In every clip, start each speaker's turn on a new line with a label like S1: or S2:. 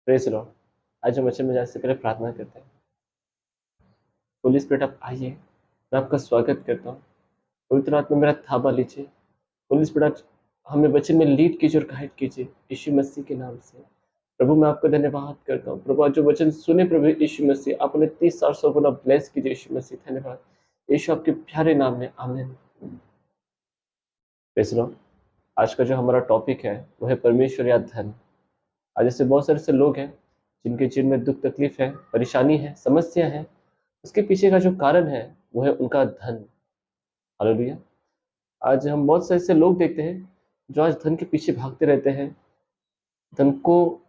S1: Praise the Lord. आज हम वचन में जाने से पहले प्रार्थना करते हैं। होली स्पिरिट आप आइए, मैं आपका स्वागत करता हूँ। पवित्र आत्मा मेरा थामा लीजिए। होली स्पिरिट आप हमें वचन में लीड कीजिए और गाइड कीजिए यीशु मसीह के नाम से। प्रभु मैं आपका धन्यवाद करता हूँ। प्रभु आज जो वचन सुने प्रभु यीशु मसीह, आप उन्हें 30-60 गुना ब्लेस कीजिए यीशु मसीह। धन्यवाद। यीशु आपके प्यारे नाम में आमीन। Praise the Lord. आज का जो हमारा टॉपिक है वो है परमेश्वर या धन। आज ऐसे बहुत सारे ऐसे लोग हैं जिनके जीवन में दुख तकलीफ है, परेशानी है, समस्या है। उसके पीछे का जो कारण है वो है उनका धन। हालेलुया। आज हम बहुत से ऐसे लोग देखते हैं जो आज धन के पीछे भागते रहते हैं, धन को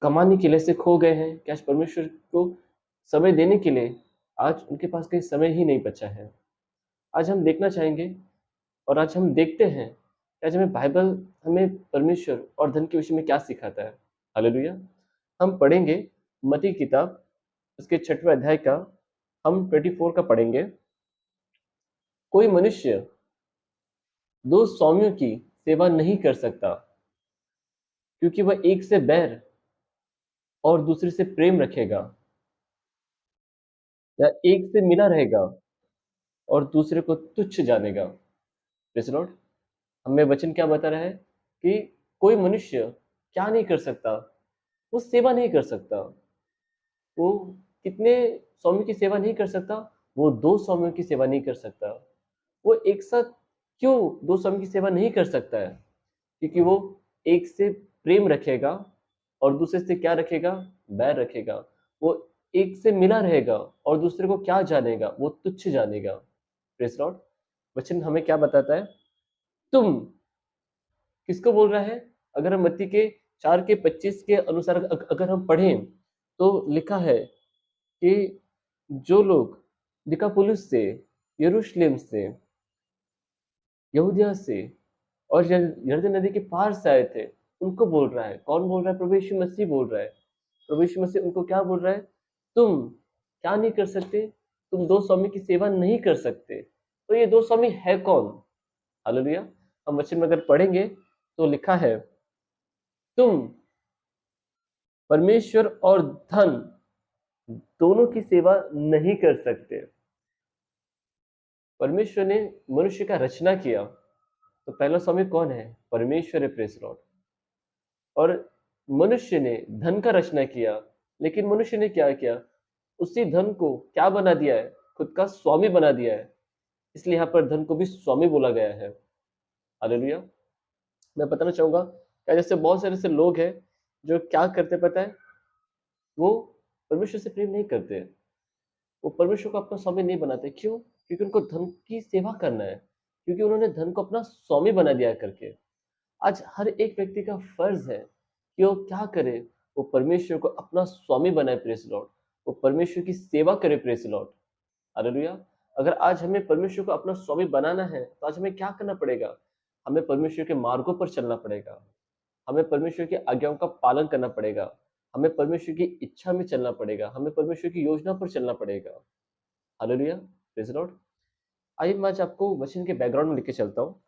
S1: कमाने के लिए से खो गए हैं कि आज परमेश्वर को समय देने के लिए आज उनके पास कहीं समय ही नहीं बचा है। आज हम देखना चाहेंगे और आज हम देखते हैं कि आज हमें बाइबल हमें परमेश्वर और धन के विषय में क्या सिखाता है। हालेलुया। हम पढ़ेंगे मत्ती की किताब उसके 6वें अध्याय का हम 24 का पढ़ेंगे। कोई मनुष्य 2 स्वामियों की सेवा नहीं कर सकता, क्योंकि वह एक से बैर और दूसरे से प्रेम रखेगा, या एक से मिला रहेगा और दूसरे को तुच्छ जानेगा। Praise the Lord. हमें वचन क्या बता रहा है कि कोई मनुष्य क्या नहीं कर सकता? वो सेवा नहीं कर सकता। वो कितने स्वामियों की सेवा नहीं कर सकता? वो 2 स्वामियों की सेवा नहीं कर सकता। वो एक साथ क्यों 2 स्वामी की सेवा नहीं कर सकता है? क्योंकि वो एक से प्रेम रखेगा और दूसरे से क्या रखेगा? बैर रखेगा। वो एक से मिला रहेगा और दूसरे को क्या जानेगा? वो तुच्छ जानेगा। Praise Lord. वचन हमें क्या बताता है? तुम किसको बोल रहा है? अगर हम मत्ती के 4 के 25 के अनुसार अगर हम पढ़ें, तो लिखा है कि जो लोग दिकापुलिस से, यरूशलेम से, यहूदिया से और यरदन नदी के पार से आए थे, उनको बोल रहा है। कौन बोल रहा है? प्रभु यीशु मसीह बोल रहा है। प्रभु यीशु मसीह उनको क्या बोल रहा है? तुम क्या नहीं कर सकते? तुम 2 स्वामी की सेवा नहीं कर सकते। तो ये 2 स्वामी है कौन? हालेलुया। हम वचन में अगर पढ़ेंगे तो लिखा है, तुम परमेश्वर और धन दोनों की सेवा नहीं कर सकते। परमेश्वर ने मनुष्य का रचना किया, तो पहला स्वामी कौन है? परमेश्वर है। Praise Lord. और मनुष्य ने धन का रचना किया, लेकिन मनुष्य ने क्या किया? उसी धन को क्या बना दिया है? खुद का स्वामी बना दिया है। इसलिए यहाँ पर धन को भी स्वामी बोला गया है। हालेलुया। मैं बताना चाहूँगा क्या, जैसे बहुत सारे ऐसे लोग हैं जो क्या करते पता है? वो परमेश्वर से प्रेम नहीं करते। वो परमेश्वर को अपना स्वामी नहीं बनाते। क्यों? क्योंकि उनको धन की सेवा करना है। क्योंकि उन्होंने धन को अपना स्वामी बना दिया करके। आज हर एक व्यक्ति का फर्ज है कि वो क्या करे? वो परमेश्वर को अपना स्वामी बनाए। Praise Lord. वो परमेश्वर की सेवा करे। Praise Lord. हालेलुया। अगर आज हमें परमेश्वर को अपना स्वामी बनाना है, तो आज हमें क्या करना पड़ेगा? हमें परमेश्वर के मार्गों पर चलना पड़ेगा। हमें परमेश्वर की आज्ञाओं का पालन करना पड़ेगा। हमें परमेश्वर की इच्छा में चलना पड़ेगा। हमें परमेश्वर की योजना पर चलना पड़ेगा। हालेलुया। Praise Lord. आइए मैं आज आपको वचन के बैकग्राउंड में लेके चलता हूँ।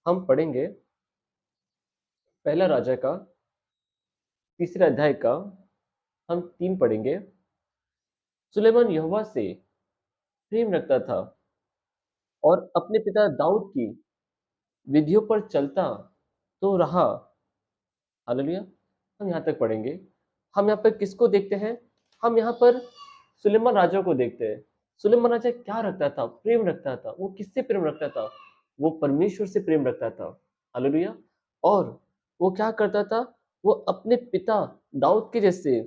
S1: हम पढ़ेंगे पहला राजा का तीसरे अध्याय का हम 3 पढ़ेंगे। सुलेमान यहोवा से प्रेम रखता था और अपने पिता दाऊद की विधियों पर चलता तो रहा। हालेलुया। हम यहाँ तक पढ़ेंगे। हम यहाँ पर किसको देखते हैं? हम यहाँ पर सुलेमान राजा को देखते हैं। सुलेमान राजा क्या रखता था? प्रेम रखता था। वो किससे प्रेम रखता था? वो परमेश्वर से प्रेम रखता था। हालेलुया। और वो क्या करता था? वो अपने पिता दाऊद के जैसे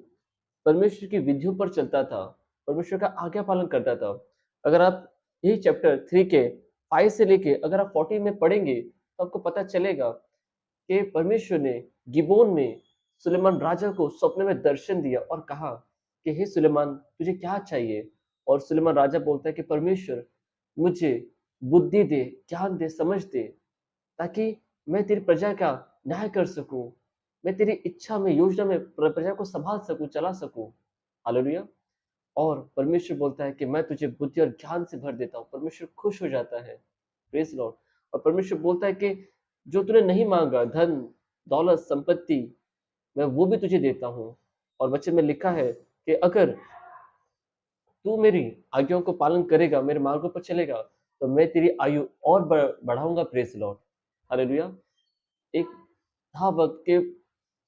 S1: परमेश्वर की विधियों पर चलता था, परमेश्वर का आज्ञा पालन करता था। अगर आप यही चैप्टर 3 के 5 से लेके अगर आप 14 में पढ़ेंगे, तो आपको पता चलेगा कि परमेश्वर ने गिबोन में सुलेमान राजा को सपने में दर्शन दिया और कहा कि हे सुलेमान, तुझे क्या चाहिए? और सुलेमान राजा बोलता है कि परमेश्वर, मुझे बुद्धि दे, ज्ञान दे, समझ दे, ताकि मैं तेरी प्रजा का न्याय कर सकूं, मैं तेरी इच्छा में, योजना में प्रजा को संभाल सकूं, चला सकूं। हालेलुया। और परमेश्वर बोलता है कि मैं तुझे बुद्धि और ज्ञान से भर देता हूँ। परमेश्वर खुश हो जाता है। Praise Lord. और परमेश्वर बोलता है कि जो तूने नहीं माँगा, धन, दौलत, संपत्ति, मैं वो भी तुझे देता हूँ। और वचन में लिखा है कि अगर तू मेरी आज्ञाओं को पालन करेगा, मेरे मार्गों पर चलेगा, तो मैं तेरी आयु और बढ़ाऊँगा। Praise the Lord. हालेलुया। एक था वक़्त के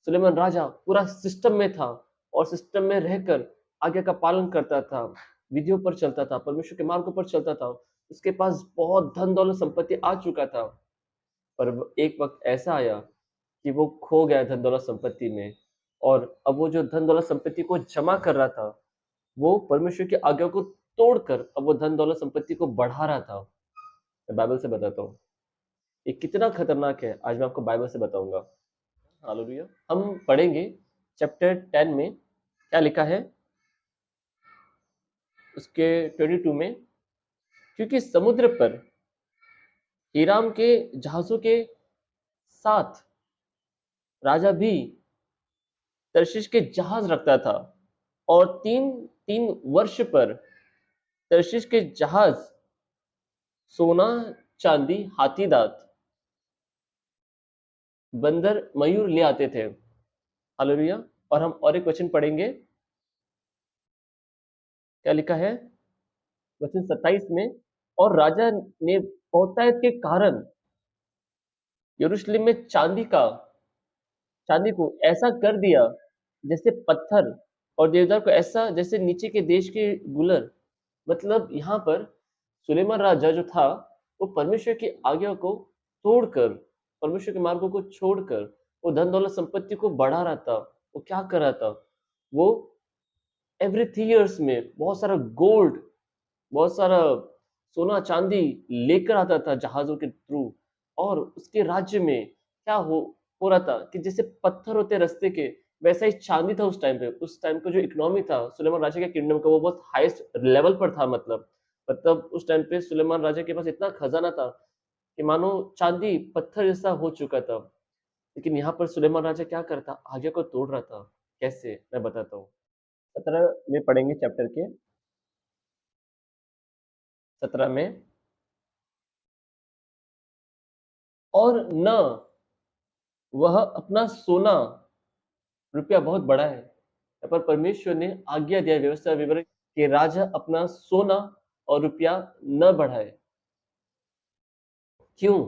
S1: सुलेमान राजा पूरा सिस्टम में था और सिस्टम में रहकर आज्ञा का पालन करता था, विधियों पर चलता था, परमेश्वर के मार्गों पर चलता था। उसके पास बहुत धन-दौलत संपत्ति आ चुका था, पर व एक वक़्त ऐसा आया कि वो खो गया धन-दौलत संपत्ति में और अब वो जो धन-दौलत संपत्ति को जमा कर रहा था, वो परमेश्वर की आज्ञा को तोड़कर अब वो धन-दौलत संपत्ति को बढ़ा रहा था। मैं बाइबल से बताता हूँ। ये कितना खतरनाक है, आज मैं आपको बाइबल से बताऊँगा। हालेलुया। हम पढ़ेंगे चैप्टर 10 में क्या लिखा है, उसके 22 में, क्योंकि समुद्र पर हीराम के जहाज़ों के साथ राजा भी तर्शीश के जहाज रखता था और 3 वर्ष पर तर्शीश के जहाज सोना, चांदी, हाथी दाँत, बंदर, मयूर ले आते थे। हालेलुया। और हम और एक वचन पढ़ेंगे, क्या लिखा है? वचन 27 में, और राजा ने बहुतायत के कारण यरूशलेम में चांदी को ऐसा कर दिया जैसे पत्थर, और देवदार को ऐसा जैसे नीचे के देश के गुलर। मतलब यहाँ पर सुलेमान राजा जो था, वो परमेश्वर की आज्ञा को तोड़कर, परमेश्वर के मार्गों को छोड़कर, वो धन दौलत संपत्ति को बढ़ा रहा था। वो क्या कर रहा था? वो एवरी 3 इयर्स में बहुत सारा गोल्ड, बहुत सारा सोना चांदी लेकर आता था जहाजों के थ्रू। और उसके राज्य में क्या हो रहा था कि जैसे पत्थर होते रास्ते के, वैसा ही चांदी था उस टाइम पे। उस टाइम का जो इकोनॉमी था सुलेमान राजा के किंगडम का, वो बहुत हाईएस्ट लेवल पर था। मतलब उस टाइम पे सुलेमान राजा के पास इतना खजाना था कि मानो चांदी पत्थर जैसा हो चुका था। लेकिन यहाँ पर सुलेमान राजा क्या करता, आज्ञा को तोड़ रहा था। कैसे, मैं बताता हूँ। 17 में पढ़ेंगे, चैप्टर के 17 में, और न वह अपना सोना रुपया बहुत बड़ा है। यहाँ पर परमेश्वर ने आज्ञा दिया, व्यवस्था विवरण, कि राजा अपना सोना और रुपया न बढ़ाए। क्यों?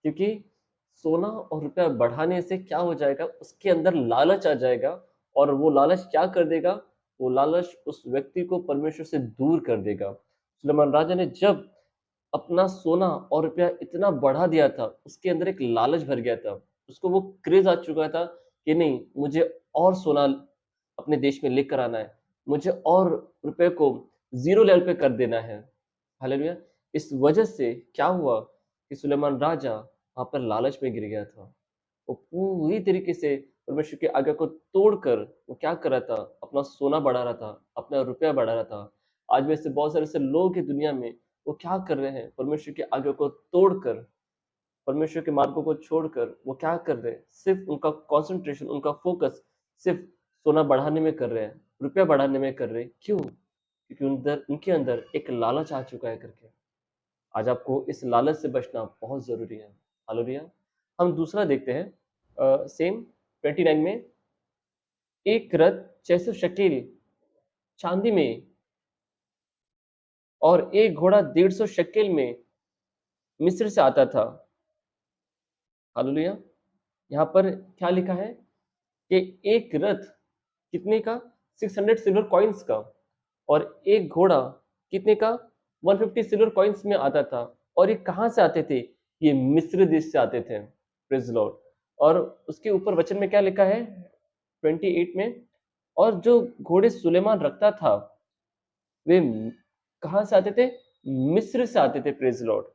S1: क्योंकि सोना और रुपया बढ़ाने से क्या हो जाएगा, उसके अंदर लालच आ जाएगा, और वो लालच क्या कर देगा? वो लालच उस व्यक्ति को परमेश्वर से दूर कर देगा। सुलेमान राजा ने जब अपना सोना और रुपया इतना बढ़ा दिया था, उसके अंदर एक लालच भर गया था। उसको वो क्रेज़ आ चुका था कि नहीं, मुझे और सोना अपने देश में लेकर आना है। मुझे और रुपए को ज़ीरो लेवल पे कर देना है। हालेलुया! इस वजह से क्या हुआ कि सुलेमान राजा वहाँ पर लालच में गिर गया था। वो पूरी तरीके से परमेश्वर की आज्ञा को तोड़कर वो क्या कर रहा था? अपना सोना बढ़ा रहा था, अपना रुपया बढ़ा रहा था। आज भी ऐसे बहुत सारे ऐसे लोग हैं दुनिया में, वो क्या कर रहे हैं? परमेश्वर की आज्ञा को तोड़कर, परमेश्वर के मार्गों को छोड़कर वो क्या कर रहे हैं? सिर्फ़ उनका कंसंट्रेशन, उनका फ़ोकस सिर्फ़ सोना बढ़ाने में कर रहे हैं, रुपया बढ़ाने में कर रहे हैं। क्यों? क्योंकि उनके अंदर एक लालच आ चुका है करके। आज आपको इस लालच से बचना बहुत ज़रूरी है। हालेलुया! हम दूसरा देखते हैं, सेम 29 में, एक रथ 600 शेकेल चाँदी में और एक घोड़ा 150 शेकेल में मिस्र से आता था। हालेलुया! यहाँ पर क्या लिखा है कि एक रथ कितने का? 600 सिल्वर कॉइन्स का, और एक घोड़ा कितने का? 150 सिल्वर कॉइन्स में आता था। और ये कहाँ से आते थे? ये मिस्र देश से आते थे। Praise the Lord. और उसके ऊपर वचन में क्या लिखा है? 28 में, और जो घोड़े सुलेमान रखता था, वे कहाँ से आते थे? मिस्र से आते थे। Praise the Lord.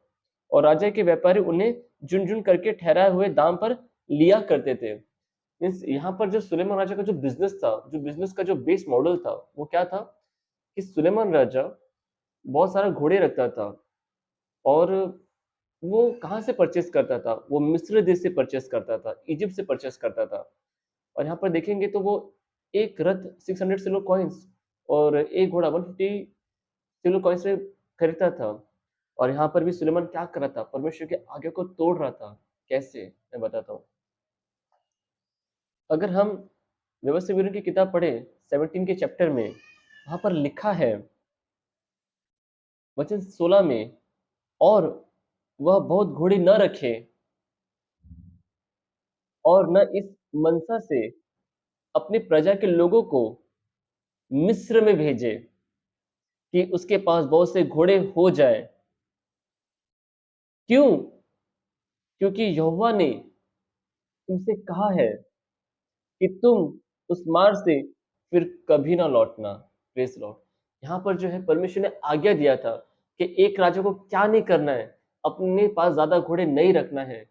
S1: और राजा के व्यापारी उन्हें चुन-चुन करके ठहराए हुए दाम पर लिया करते थे। मीन्स यहाँ पर जो सुलेमान राजा का जो बिज़नेस था, जो बिज़नेस का जो बेस मॉडल था, वो क्या था कि सुलेमान राजा बहुत सारा घोड़े रखता था, और वो कहाँ से परचेज़ करता था? वो मिस्र देश से परचेज़ करता था, इजिप्ट से परचेज़ करता था। और यहाँ पर देखेंगे तो वो एक रथ 600 सिल्वर कॉइन्स और एक घोड़ा 150 सिल्वर कॉइन्स में खरीदता था। और यहाँ पर भी सुलेमान क्या कर रहा था? परमेश्वर की आज्ञा को तोड़ रहा था। कैसे? मैं बताता हूँ। अगर हम व्यवस्थित विवरण की किताब पढ़े 17 के चैप्टर में, वहाँ पर लिखा है वचन 16 में, और वह बहुत घोड़े न रखे और न इस मनसा से अपनी प्रजा के लोगों को मिस्र में भेजे कि उसके पास बहुत से घोड़े हो जाएँ। क्यों? क्योंकि यहोवा ने तुमसे कहा है कि तुम उस मार्ग से फिर कभी ना लौटना। Praise Lord. यहाँ पर जो है परमेश्वर ने आज्ञा दिया था कि एक राजा को क्या नहीं करना है, अपने पास ज़्यादा घोड़े नहीं रखना है।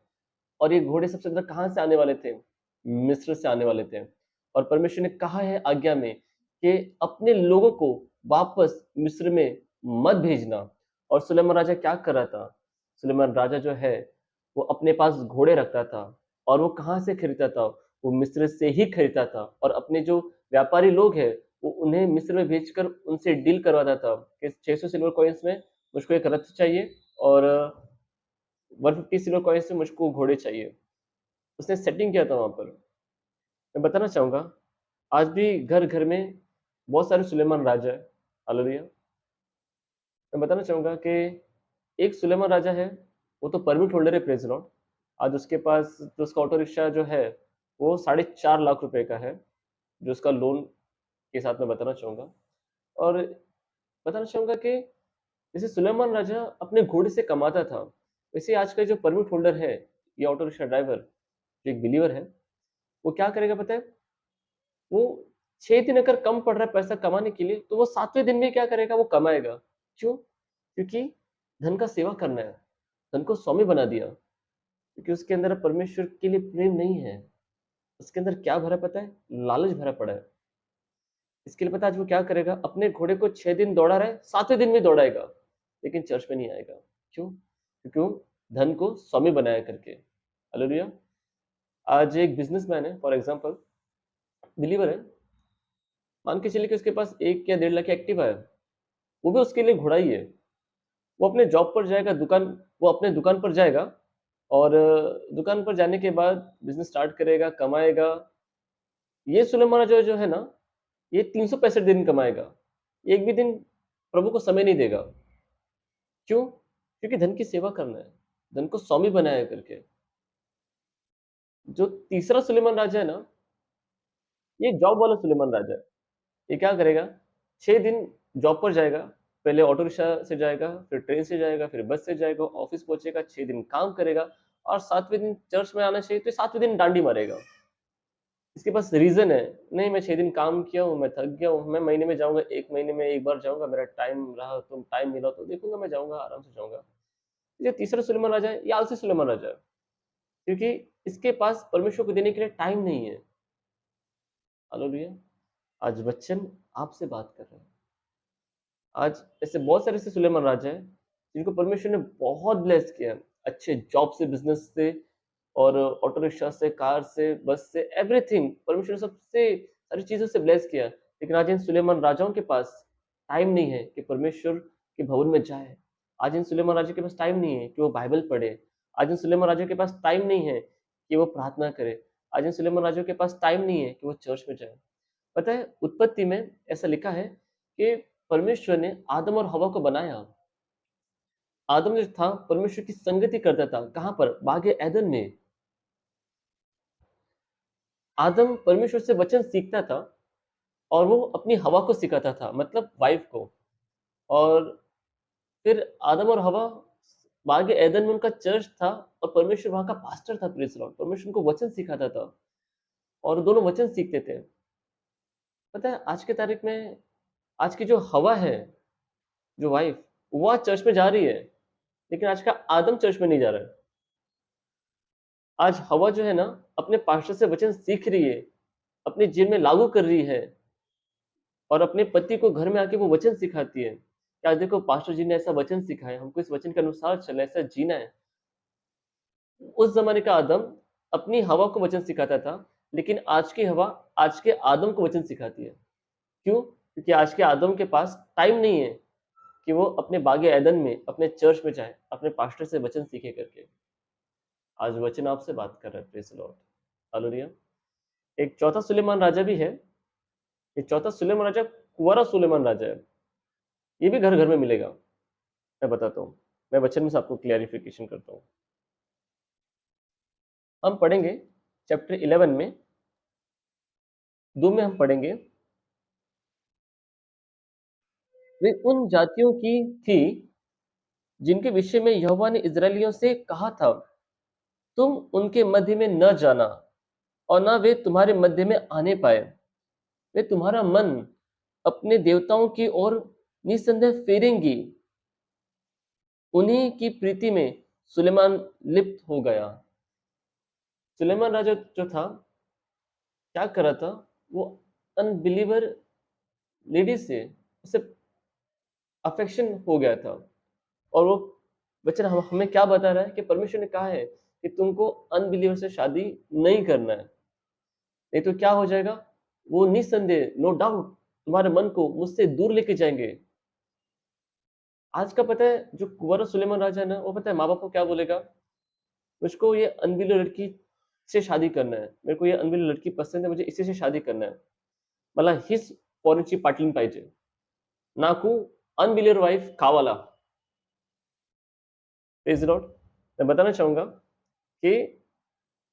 S1: और ये घोड़े सबसे ज़्यादा कहाँ से आने वाले थे? मिस्र से आने वाले थे। और परमेश्वर ने कहा है आज्ञा में कि अपने लोगों को वापस मिस्र में मत भेजना। और सुलेमान राजा क्या कर रहा था? सुलेमान राजा जो है, वो अपने पास घोड़े रखता था। और वो कहाँ से खरीदता था? वो मिस्र से ही खरीदता था। और अपने जो व्यापारी लोग हैं, वो उन्हें मिस्र में भेजकर उनसे डील करवाता था कि 600 सिल्वर कॉइन्स में मुझको एक रथ चाहिए और 150 सिल्वर कॉइन्स में मुझको घोड़े चाहिए। उसने सेटिंग किया था वहाँ पर। मैं बताना चाहूँगा, आज भी घर-घर में बहुत सारे सुलेमान राजा हैं। हालेलुया! मैं बताना चाहूँगा कि एक सुलेमान राजा है, वो तो परमिट होल्डर है, प्रेज़ लॉर्ड। आज उसके पास जो उसका ऑटो रिक्शा जो है, वो 4.5 लाख रुपए का है, जो उसका लोन के साथ मैं बताना चाहूँगा। और बताना चाहूँगा कि जैसे सुलेमान राजा अपने घोड़े से कमाता था, वैसे आज का जो परमिट होल्डर है, ये ऑटो रिक्शा ड्राइवर, जो एक बिलीवर है, वो क्या करेगा पता है? वो 6 दिन अगर कम पड़ रहा है पैसा कमाने के लिए, तो वो 7वें दिन में क्या करेगा? वो कमाएगा। क्यों? क्योंकि धन का सेवा करना है, धन को स्वामी बना दिया, क्योंकि उसके अंदर परमेश्वर के लिए प्रेम नहीं है। उसके अंदर क्या भरा पता है? लालच भरा पड़ा है। इसके लिए पता है आज वो क्या करेगा? अपने घोड़े को 6 दिन दौड़ा रहा है, 7वें दिन भी दौड़ाएगा, लेकिन चर्च में नहीं आएगा। क्यों? क्योंकि वो धन को स्वामी बनाया करके। हालेलुया! आज एक बिज़नेसमैन है, फॉर एग्ज़ाम्पल बिलीवर है, मान के चलिए कि उसके पास 1 या 1.5 लाख की एक्टिवा है, वो भी उसके लिए घोड़ा ही है। वो अपने जॉब पर जाएगा, वो अपने दुकान पर जाएगा और दुकान पर जाने के बाद बिज़नेस स्टार्ट करेगा, कमाएगा। ये सुलेमान जो है ना, ये 365 दिन कमाएगा। एक भी दिन प्रभु को समय नहीं देगा। क्यों? क्योंकि धन की सेवा करना है, धन को स्वामी बनाया करके। जो तीसरा सुलेमान राजा है ना, ये जॉब वाला सुलेमान राजा है। ये क्या करेगा? 6 दिन जॉब पर जाएगा, पहले ऑटो रिक्शा से जाएगा, फिर ट्रेन से जाएगा, फिर बस से जाएगा, ऑफ़िस पहुँचेगा, 6 दिन काम करेगा और 7वें दिन चर्च में आना चाहिए, तो 7वें दिन डांडी मारेगा। इसके पास रीज़न है, नहीं मैं 6 दिन काम किया हूँ, मैं थक गया हूँ, मैं महीने में जाऊँगा, 1 महीने में 1 बार जाऊँगा, मेरा टाइम रहा तो टाइम मिला तो देखूँगा, मैं जाऊँगा, आराम से जाऊँगा। ये तीसरा सुलेमान राजा है, ये आलसी सुलेमान राजा है, क्योंकि इसके पास परमेश्वर को देने के लिए टाइम नहीं है। हालेलुया! आज वचन आपसे बात कर रहा है। आज ऐसे बहुत सारे ऐसे सुलेमान राजा हैं, जिनको परमेश्वर ने बहुत ब्लेस किया है। अच्छे जॉब से, बिज़नेस से और ऑटो रिक्शा से, कार से, बस से, एवरीथिंग परमेश्वर ने सबसे सारी चीज़ों से ब्लेस किया है। लेकिन आज इन सुलेमान राजाओं के पास टाइम नहीं है कि परमेश्वर के भवन में जाए। आज इन सुलेमान राजा के पास टाइम नहीं है कि वो बाइबल पढ़े। आज इन सुलेमान राजा के पास टाइम नहीं है कि वो प्रार्थना करे। आज इन सुलेमान राजा के पास टाइम नहीं है कि वो चर्च में जाए। पता है उत्पत्ति में ऐसा लिखा है कि परमेश्वर ने आदम और हवा को बनाया। आदम जो था परमेश्वर की संगति करता था। कहाँ पर? बागे एदन में। आदम परमेश्वर से वचन सीखता था और वो अपनी हवा को सिखाता था, मतलब वाइफ को। और फिर आदम और हवा बागे एदन में उनका चर्च था और परमेश्वर वहाँ का पास्टर था, प्रेज़ लॉर्ड। परमेश्वर उनको वचन सिखाता था और दोनों वचन सीखते थे। पता है आज की तारीख में आज की जो हवा है, जो वाइफ, वो आज चर्च में जा रही है, लेकिन आज का आदम चर्च में नहीं जा रहा है। आज हवा जो है ना, अपने पास्टर से वचन सीख रही है, अपने जीवन में लागू कर रही है और अपने पति को घर में आके वो वचन सिखाती है। क्या देखो पास्टर जी ने ऐसा वचन सिखाया, हमको इस वचन के अनुसार चलना है, ऐसा जीना है। उस ज़माने का आदम अपनी हवा को वचन सिखाता था, लेकिन आज की हवा आज के आदम को वचन सिखाती है। क्यों? क्योंकि आज के आदम के पास टाइम नहीं है कि वो अपने बागे एदन में, अपने चर्च में जाए, अपने पास्टर से वचन सीखे करके। आज वचन आपसे बात कर रहा है, प्रेज़ द लॉर्ड। हालेलुया! एक चौथा सुलेमान राजा भी है। ये चौथा सुलेमान राजा कुँवारा सुलेमान राजा है। ये भी घर-घर में मिलेगा। मैं बताता हूँ। मैं वचन में से आपको क्लैरिफ़िकेशन करता हूँ। हम पढ़ेंगे चैप्टर 11 में, 2 में हम पढ़ेंगे, वे उन जातियों की थी जिनके विषय में यहोवा ने इस्राएलियों से कहा था, तुम उनके मध्य में न जाना और न वे तुम्हारे मध्य में आने पाए। वे तुम्हारा मन अपने देवताओं की ओर निसंदेह फेरेंगी। उन्हीं की प्रीति में सुलेमान लिप्त हो गया। सुलेमान राजा जो था, क्या कर रहा था? वो अनबिलीवर लेडी से उसे अफेक्शन हो गया था। और वो वचन हमें क्या बता रहा है कि परमेश्वर ने कहा है कि तुमको अनबिलीवर से शादी नहीं करना है, नहीं तो क्या हो जाएगा? वो निस्संदेह, नो डाउट, तुम्हारे मन को मुझसे दूर लेके जाएंगे। आज का पता है, जो कुंवारा सुलेमान राजा है ना, वो पता है माँ बाप को क्या बोलेगा? मुझको ये अनबिलीवर लड़की से शादी करना है, मेरे को ये अनबिलीवर लड़की पसंद है, मुझे इसी से शादी करना है, मला हीच पोरीची पाटलीन पाहिजे, नाकू अनबिलीवर वाइफ कावाला। Praise Lord. मैं बताना चाहूंगा कि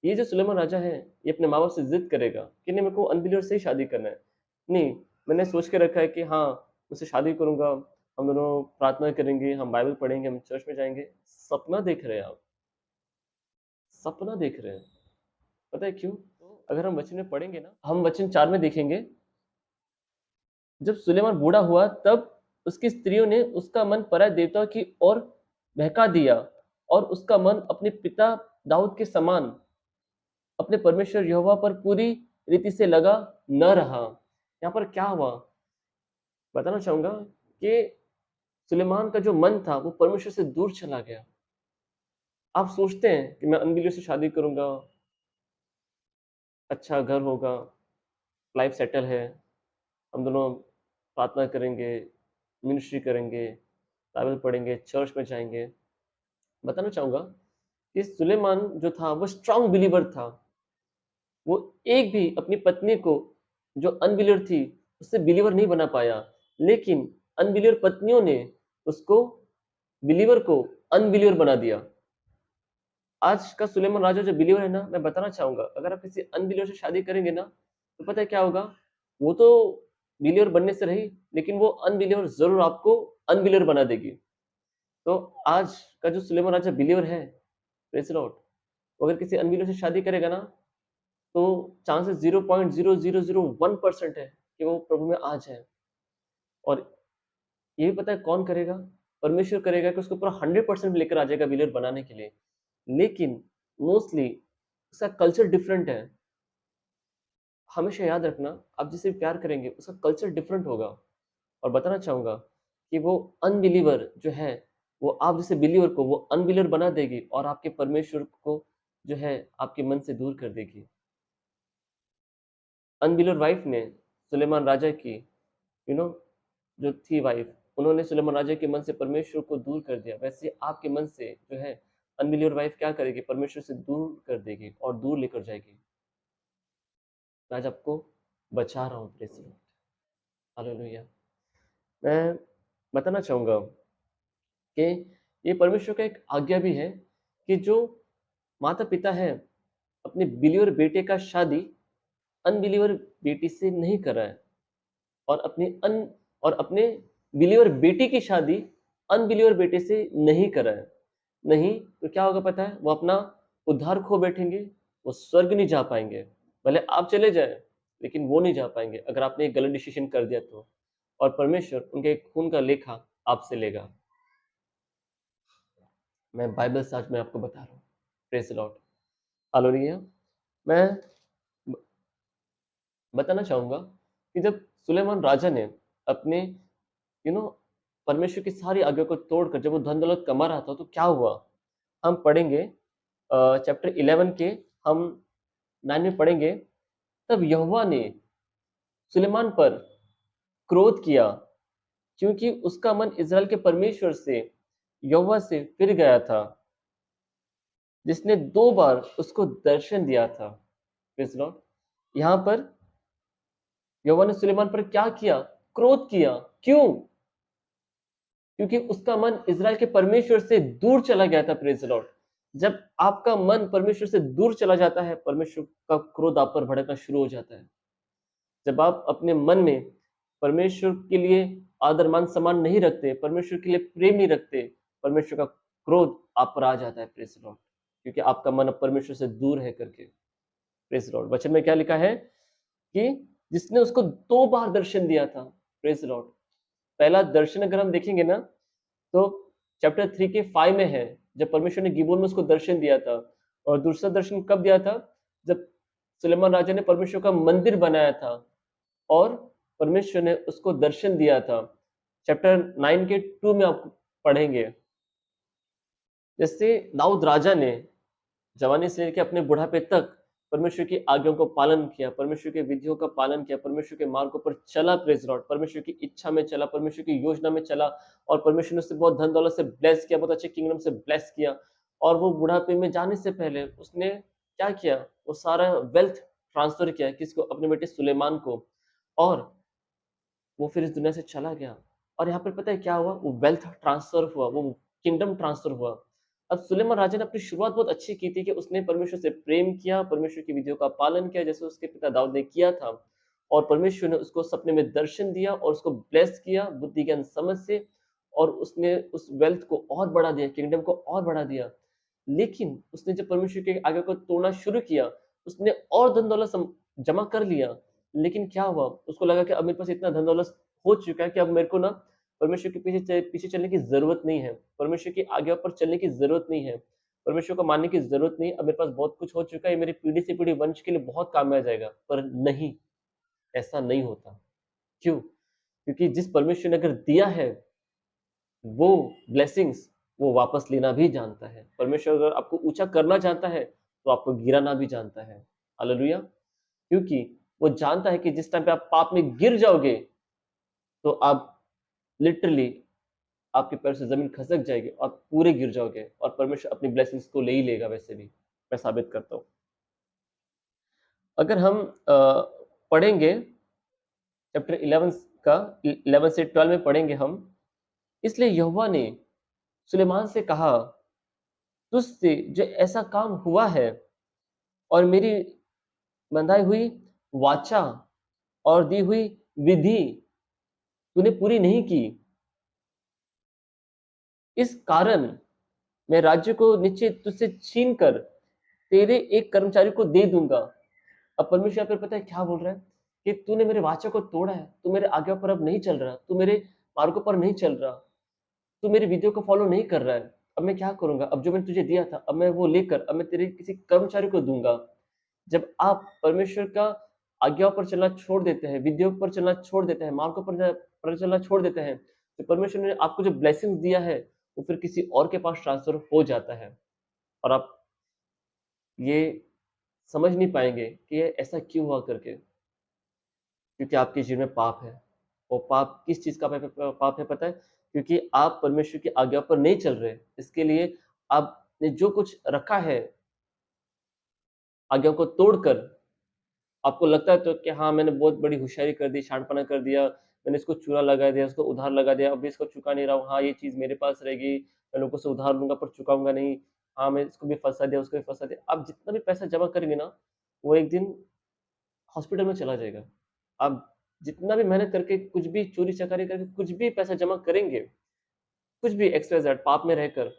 S1: ये जो सुलेमान राजा है, ये अपने माँ बाप से जिद करेगा कि नहीं, मेरे को अनबिलीवर से ही शादी करना है। नहीं, मैंने सोच के रखा है कि हाँ, उससे शादी करूंगा, हम दोनों प्रार्थना करेंगे, हम बाइबल पढ़ेंगे, हम चर्च में जाएंगे। सपना देख रहे हैं आप, सपना देख रहे हैं। पता है क्यों? अगर हम वचन में पढ़ेंगे ना, हम वचन 4 में देखेंगे, जब सुलेमान बूढ़ा हुआ तब उसकी स्त्रियों ने उसका मन पराय देवताओं की ओर बहका दिया और उसका मन अपने पिता दाऊद के समान अपने परमेश्वर यहोवा पर पूरी रीति से लगा न रहा। यहाँ पर क्या हुआ? बताना चाहूंगा कि सुलेमान का जो मन था वो परमेश्वर से दूर चला गया। आप सोचते हैं कि मैं अनबिलीवर से शादी करूंगा, अच्छा घर होगा, लाइफ सेटल है, हम दोनों प्रार्थना करेंगे, मिनिस्ट्री करेंगे, बाइबल पढ़ेंगे, चर्च में जाएंगे। बताना चाहूंगा कि सुलेमान जो था वो स्ट्रांग बिलीवर था। वो एक भी अपनी पत्नी को, जो अनबिलीवर थी, उससे बिलीवर नहीं बना पाया, लेकिन अनबिलीवर पत्नियों ने उसको, बिलीवर को, अनबिलीवर बना दिया। आज का सुलेमान राजा जो बिलीवर है ना, मैं बताना चाहूंगा, अगर आप किसी अनबिलीवर से शादी करेंगे ना, तो पता है क्या होगा? वो तो बिलीवर बनने से रही, लेकिन वो अनबिलीवर जरूर आपको अनबिलीवर बना देगी। तो आज का जो सुलेमान राजा बिलीवर है, प्रेज़ द लॉर्ड, वो अगर किसी अनबिलीवर से शादी करेगा ना, तो चांसेस 0.0001% है कि वो प्रभु में आ जाए। और ये भी पता है कौन करेगा? परमेश्वर करेगा कि उसको पूरा 100% लेकर आ जाएगा बिलीवर बनाने के लिए। लेकिन मोस्टली उसका कल्चर डिफरेंट है। हमेशा याद रखना, आप जिसे प्यार करेंगे उसका कल्चर डिफरेंट होगा। और बताना चाहूँगा कि वो अनबिलीवर जो है, वो आप जैसे बिलीवर को वो अनबिलीवर बना देगी और आपके परमेश्वर को जो है आपके मन से दूर कर देगी। अनबिलीवर वाइफ ने सुलेमान राजा की, यू नो, जो थी वाइफ, उन्होंने सुलेमान राजा के मन से परमेश्वर को दूर कर दिया। वैसे ही आपके मन से जो है अनबिलीवर वाइफ क्या करेगी? परमेश्वर से दूर कर देगी और दूर लेकर जाएगी। मैं आज आपको बचा रहा हूँ, प्रेज़ द लॉर्ड, हालेलुया। मैं बताना चाहूँगा कि ये परमेश्वर का एक आज्ञा भी है कि जो माता-पिता हैं, अपने बिलीवर बेटे का शादी अनबिलीवर बेटी से नहीं कराएँ, और अपने बिलीवर बेटी की शादी अनबिलीवर बेटे से नहीं कराएँ। नहीं तो क्या होगा पता है? वो अपना उद्धार खो बैठेंगे, वो स्वर्ग नहीं जा पाएँगे। भले आप चले जाएँ, लेकिन वो नहीं जा पाएँगे अगर आपने एक गलत डिसीज़न कर दिया तो। और परमेश्वर उनके खून का लेखा आपसे लेगा। मैं बाइबल से आज मैं आपको बता रहा हूँ। Praise the Lord, hallelujah. मैं ब बताना चाहूँगा कि जब सुलेमान राजा ने अपने, यू नो, परमेश्वर की सारी आज्ञा को तोड़कर जब वो धन-दौलत कमा रहा था, तो क्या हुआ? हम पढ़ेंगे चैप्टर 11 के हम 9 में पढ़ेंगे, तब यहोवा ने सुलेमान पर क्रोध किया, क्योंकि उसका मन इज़राइल के परमेश्वर से, यहोवा से फिर गया था, जिसने 2 बार उसको दर्शन दिया था। Praise the Lord. यहाँ पर यहोवा ने सुलेमान पर क्या किया? क्रोध किया। क्यों? क्योंकि उसका मन इज़राइल के परमेश्वर से दूर चला गया था, प्रेज़ द लॉर्ड। जब आपका मन परमेश्वर से दूर चला जाता है, परमेश्वर का क्रोध आप पर भड़कना शुरू हो जाता है। जब आप अपने मन में परमेश्वर के लिए आदर, मान, सम्मान नहीं रखते, परमेश्वर के लिए प्रेम नहीं रखते, परमेश्वर का क्रोध आप पर आ जाता है, प्रेज़ द लॉर्ड। क्योंकि आपका मन अब परमेश्वर से दूर है करके, प्रेज़ द लॉर्ड। वचन में क्या लिखा है कि जिसने उसको 2 बार दर्शन दिया था, प्रेज़ द लॉर्ड। पहला दर्शन अगर हम देखेंगे ना, तो चैप्टर 3 के 5 में है, जब परमेश्वर ने गिबोन में उसको दर्शन दिया था। और दूसरा दर्शन कब दिया था? जब सुलेमान राजा ने परमेश्वर का मंदिर बनाया था और परमेश्वर ने उसको दर्शन दिया था। चैप्टर 9 के 2 में आप पढ़ेंगे। जैसे दाऊद राजा ने जवानी से लेके अपने बुढ़ापे तक परमेश्वर की आज्ञाओं को पालन किया, परमेश्वर के विधियों का पालन किया, परमेश्वर के मार्गों पर चला, प्रेज़ लॉर्ड, परमेश्वर की इच्छा में चला, परमेश्वर की योजना में चला और परमेश्वर ने उसे बहुत धन-दौलत से ब्लेस किया, बहुत अच्छे किंगडम से ब्लेस किया। और वो बुढ़ापे में जाने से पहले उसने क्या किया? वो सारा वेल्थ ट्रांसफर किया किसको? अपने बेटे सुलेमान को। और वो फिर इस दुनिया से चला गया। और यहाँ पर पता है क्या हुआ? वो वेल्थ ट्रांसफर हुआ, वो किंगडम ट्रांसफर हुआ। अब सुलेमान राजा ने अपनी शुरुआत बहुत अच्छी की थी कि उसने परमेश्वर से प्रेम किया, परमेश्वर की विधियों का पालन किया जैसे उसके पिता दाऊद ने किया था। और परमेश्वर ने उसको सपने में दर्शन दिया और उसको ब्लेस किया बुद्धि, ज्ञान, समझ से। और उसने उस वेल्थ को और बढ़ा दिया, किंगडम को और बढ़ा दिया। लेकिन उसने जब परमेश्वर के आज्ञा को तोड़ना शुरू किया, उसने और धन-दौलत जमा कर लिया। लेकिन क्या हुआ? उसको लगा कि अब मेरे पास इतना धन-दौलत हो चुका है कि अब मेरे को ना परमेश्वर के पीछे चलने की ज़रूरत नहीं है। परमेश्वर की आज्ञा पर चलने की ज़रूरत नहीं है। परमेश्वर को मानने की ज़रूरत नहीं है। अब मेरे पास बहुत कुछ हो चुका है, ये मेरी पीढ़ी से पीढ़ी वंश के लिए बहुत काम में आ जाएगा। पर नहीं, ऐसा नहीं होता। क्यों? क्योंकि जिस परमेश्वर ने अगर दिया है, वो ब्लेसिंग्स वो वापस लेना भी जानता है। परमेश्वर अगर आपको ऊँचा करना चाहता है, तो आपको गिराना भी जानता है। हालेलुया! क्योंकि वो जानता है कि जिस टाइम पे आप पाप में गिर जाओगे, तो आप लिटरली आपके पैर से ज़मीन खसक जाएगी, आप पूरे गिर जाओगे और परमेश्वर अपनी ब्लेसिंग्स को ले ही लेगा वैसे भी, मैं साबित करता हूँ। अगर हम पढ़ेंगे चैप्टर 11 का 11 से 12 में पढ़ेंगे हम, इसलिए यहोवा ने सुलेमान से कहा, तुझसे जो ऐसा काम हुआ है और मेरी बँधाई हुई वाचा और दी हुई विधि तूने पूरी नहीं की, इस कारण मैं राज्य को नीचे तुझसे छीन कर तेरे एक कर्मचारी को दे दूँगा। अब परमेश्वर यहाँ पे पता है क्या बोल रहा है? कि तूने मेरे वाचा को तोड़ा है, तू मेरे आज्ञा पर अब नहीं चल रहा, तू मेरे मार्गों पर नहीं चल रहा, तू मेरी विधियों को फ़ॉलो नहीं कर रहा है। अब मैं क्या करूँगा? अब जो मैंने तुझे दिया था, अब मैं वो लेकर अब मैं तेरे किसी कर्मचारी को दूँगा। जब आप परमेश्वर का आज्ञाओं पर चलना छोड़ देते हैं, विधियों पर चलना छोड़ देते हैं, मार्गों पर चलना छोड़ देते हैं, तो परमेश्वर ने आपको जो ब्लेसिंग्स दिया है, वो फिर किसी और के पास ट्रांसफ़र हो जाता है। और आप ये समझ नहीं पाएँगे कि ये ऐसा क्यों हुआ करके, क्योंकि आपके जीवन में पाप है। वो पाप किस चीज़ का पाप है पता है? क्योंकि आप परमेश्वर की आज्ञा पर नहीं चल रहे। इसके लिए आपने जो कुछ रखा है, आज्ञा को तोड़कर आपको लगता है तो कि हाँ, मैंने बहुत बड़ी होशियारी कर दी, शैतानपना कर दिया, मैंने इसको चूना लगा दिया, इसको उधार लगा दिया, अब भी इसको चुका नहीं रहा हूँ। हाँ, ये चीज़ मेरे पास रहेगी, मैं लोगों से उधार लूँगा पर चुकाऊँगा नहीं। हाँ, मैं इसको भी फँसा दिया, उसको भी फँसा दिया। आप जितना भी पैसा जमा करेंगे ना, वो एक दिन हॉस्पिटल में चला जाएगा। आप जितना भी मेहनत करके, कुछ भी चोरी-चकारी करके, कुछ भी पैसा जमा करेंगे, कुछ भी एक्स वाई ज़ेड पाप में रहकर,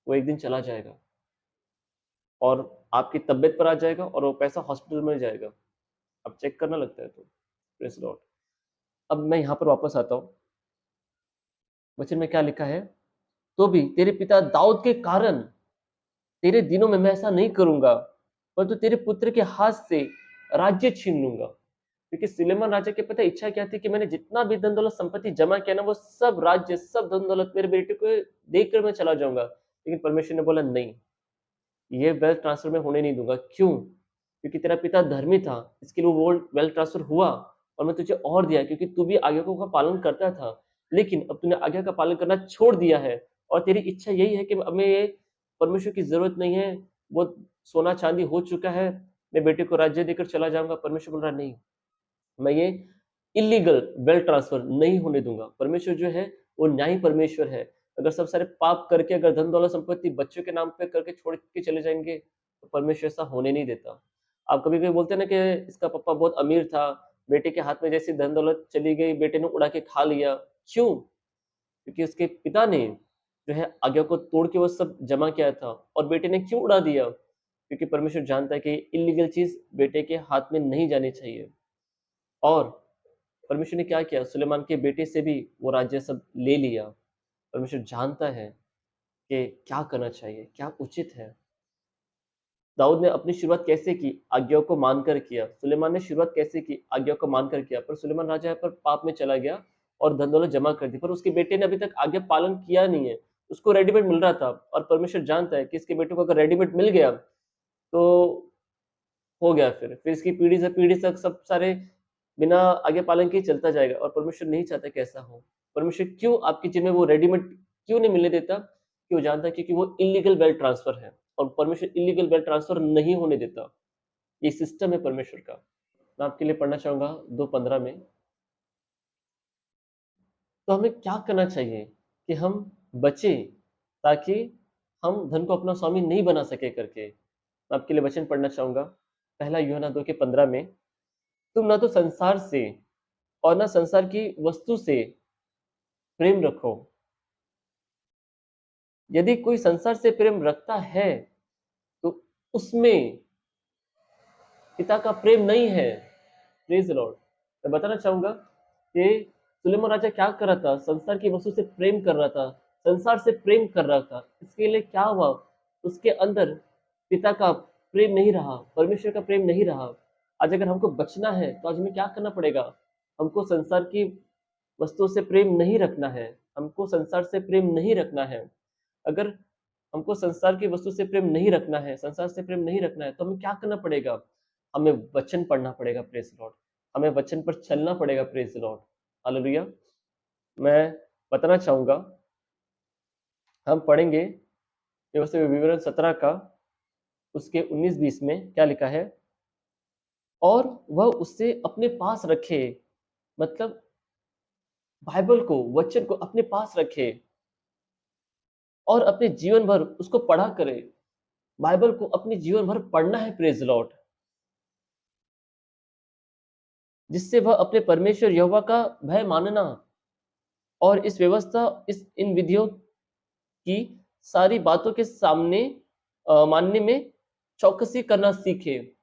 S1: वो एक दिन चला जाएगा और आपकी तबीयत पर आ जाएगा और वो पैसा हॉस्पिटल में जाएगा। अब चेक करना लगता है तो। Praise Lord. अब मैं यहाँ पर वापस आता हूँ। वचन में क्या लिखा है? तो भी तेरे पिता दाऊद के कारण तेरे दिनों में मैं ऐसा नहीं करूँगा, परंतु तेरे पुत्र के हाथ से राज्य छीन लूँगा। क्योंकि सुलेमान राजा की पता है इच्छा क्या थी कि मैंने जितना भी धन-दौलत संपत्ति जमा किया ना, वो सब राज्य, सब धन-दौलत मेरे बेटे को देकर मैं चला जाऊँगा। लेकिन परमेश्वर ने बोला नहीं, ये वेल्थ ट्रांसफर मैं होने नहीं दूँगा। क्यों? क्योंकि तेरा पिता धर्मी था, इसके लिए वो वेल्थ ट्रांसफर हुआ और मैं तुझे और दिया क्योंकि तू भी आज्ञाओं का पालन करता था। लेकिन अब तूने आज्ञा का पालन करना छोड़ दिया है और तेरी इच्छा यही है कि अब मैं ये परमेश्वर की ज़रूरत नहीं है, वो सोना-चांदी हो चुका है, मैं बेटे को राज्य देकर चला जाऊँगा। परमेश्वर बोल रहा है नहीं, मैं ये इल्लीगल वेल्थ ट्रांसफर नहीं होने दूँगा। परमेश्वर जो है वो न्यायी परमेश्वर है। अगर सब सारे पाप करके अगर धन दौलत संपत्ति बच्चों के नाम पे करके छोड़ के चले जाएँगे, तो परमेश्वर ऐसा होने नहीं देता। आप कभी-कभी बोलते हैं ना कि इसका पापा बहुत अमीर था, बेटे के हाथ में जैसे धन दौलत चली गई, बेटे ने उड़ा के खा लिया। क्यों? क्योंकि उसके पिता ने जो है आज्ञा को तोड़ के वो सब जमा किया था और बेटे ने क्यों उड़ा दिया? क्योंकि परमेश्वर जानता है कि इल्लीगल चीज़ बेटे के हाथ में नहीं जानी चाहिए। और परमेश्वर ने क्या किया? सुलेमान के बेटे से भी वो राज्य सब ले लिया। परमेश्वर जानता है कि क्या करना चाहिए, क्या उचित है। दाऊद ने अपनी शुरुआत कैसे की? आज्ञाओं को मानकर किया। सुलेमान ने शुरुआत कैसे की? आज्ञा को मानकर किया। पर सुलेमान राजा है पर पाप में चला गया और धन-दौलत जमा कर दी। पर उसके बेटे ने अभी तक आज्ञा पालन किया नहीं है। उसको रेडीमेड मिल रहा था और परमेश्वर जानता है कि इसके बेटे को अगर रेडीमेड मिल गया, तो हो गया फिर इसकी पीढ़ी से पीढ़ी तक सब सारे बिना आज्ञा पालन के ही चलता जाएगा और परमेश्वर नहीं चाहता कि ऐसा हो। परमेश्वर क्यों आपके जीवन में वो रेडीमेड क्यों नहीं मिलने देता? कि वो जानता है क्योंकि वो इल्लीगल वेल्थ ट्रांसफर है और परमेश्वर इल्लीगल वेल्थ ट्रांसफर नहीं होने देता। ये सिस्टम है परमेश्वर का। मैं आपके लिए पढ़ना चाहूँगा 2:15 में। तो हमें क्या करना चाहिए कि हम बचें ताकि हम धन को अपना स्वामी नहीं बना सके करके। मैं आपके लिए वचन पढ़ना चाहूँगा। पहला यूहन्ना 2 के 15 में, तुम ना तो संसार से और ना संसार की वस्तु से प्रेम रखो। यदि कोई संसार से प्रेम रखता है, तो उसमें पिता का प्रेम नहीं है। Praise the Lord. मैं बताना चाहूँगा कि सुलेमान राजा क्या कर रहा था? संसार की वस्तु से प्रेम कर रहा था, संसार से प्रेम कर रहा था। इसके लिए क्या हुआ? उसके अंदर पिता का प्रेम नहीं रहा, परमेश्वर का प्रेम नहीं रहा। आज अगर हमको बचना है, तो आज हमें क्या करना पड़ेगा? हमको संसार की वस्तुओं से प्रेम नहीं रखना है, हमको संसार से प्रेम नहीं रखना है। अगर हमको संसार की वस्तु से प्रेम नहीं रखना है, संसार से प्रेम नहीं रखना है, तो हमें क्या करना पड़ेगा? हमें वचन पढ़ना पड़ेगा, प्रेज़ द लॉर्ड। हमें वचन पर चलना पड़ेगा, प्रेज़ द लॉर्ड। हालेलुया। मैं बताना चाहूँगा, हम पढ़ेंगे व्यवस्था विवरण 17 का उसके 19-20 में क्या लिखा है? और वह उससे अपने पास रखे, मतलब बाइबल को, वचन को अपने पास रखे और अपने जीवन भर उसको पढ़ा करे। बाइबल को अपने जीवन भर पढ़ना है, प्रेज़ द लॉर्ड। जिससे वह अपने परमेश्वर यहोवा का भय मानना और इस व्यवस्था इस इन विधियों की सारी बातों के सामने मानने में चौकसी करना सीखे।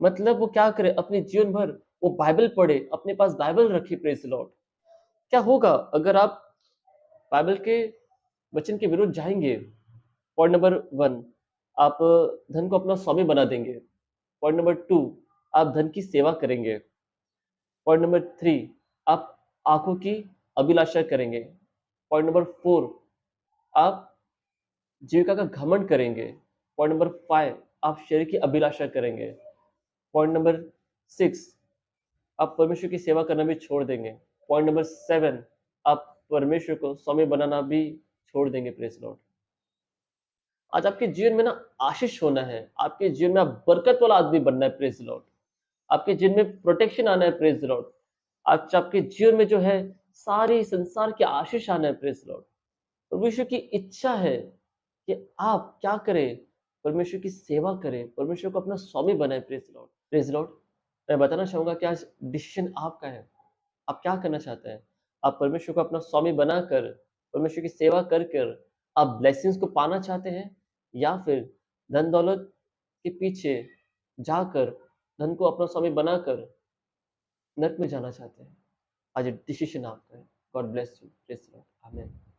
S1: मतलब वो क्या करे अपने जीवन भर वो बाइबल पढ़े, अपने पास बाइबल रखे, प्रेज़ द लॉर्ड। क्या होगा अगर आप बाइबल के वचन के विरुद्ध जाएँगे? पॉइंट नंबर 1, आप धन को अपना स्वामी बना देंगे। पॉइंट नंबर 2, आप धन की सेवा करेंगे। पॉइंट नंबर 3, आप आँखों की अभिलाषा करेंगे। पॉइंट नंबर 4, आप जीविका का घमंड करेंगे। पॉइंट नंबर 5, आप शरीर की अभिलाषा करेंगे। पॉइंट नंबर 6, आप परमेश्वर की सेवा करना भी छोड़ देंगे। पॉइंट नंबर 7, आप परमेश्वर को स्वामी बनाना भी छोड़ देंगे, प्रेज़ लॉर्ड। आज आपके जीवन में ना आशीष होना है, आपके जीवन में आप बरकत वाला आदमी बनना है, प्रेज़ लॉर्ड। आपके जीवन में प्रोटेक्शन आना है, प्रेज़ द लॉर्ड। आज आपके जीवन में जो है सारी संसार की आशीष आना है, प्रेज़ द लॉर्ड। परमेश्वर की इच्छा है कि आप क्या करें? परमेश्वर की सेवा करें, परमेश्वर को अपना स्वामी बनाएँ, praise the Lord. Praise the Lord. मैं बताना चाहूँगा कि आज डिसीज़न आपका है। आप क्या करना चाहते हैं? आप परमेश्वर को अपना स्वामी बनाकर, परमेश्वर की सेवा कर कर आप ब्लेसिंग्स को पाना चाहते हैं या फिर धन-दौलत के पीछे जाकर धन को अपना स्वामी बनाकर नर्क में जाना चाहते हैं? आज डिसीज़न आपका है। God bless you. Praise the Lord. आमीन।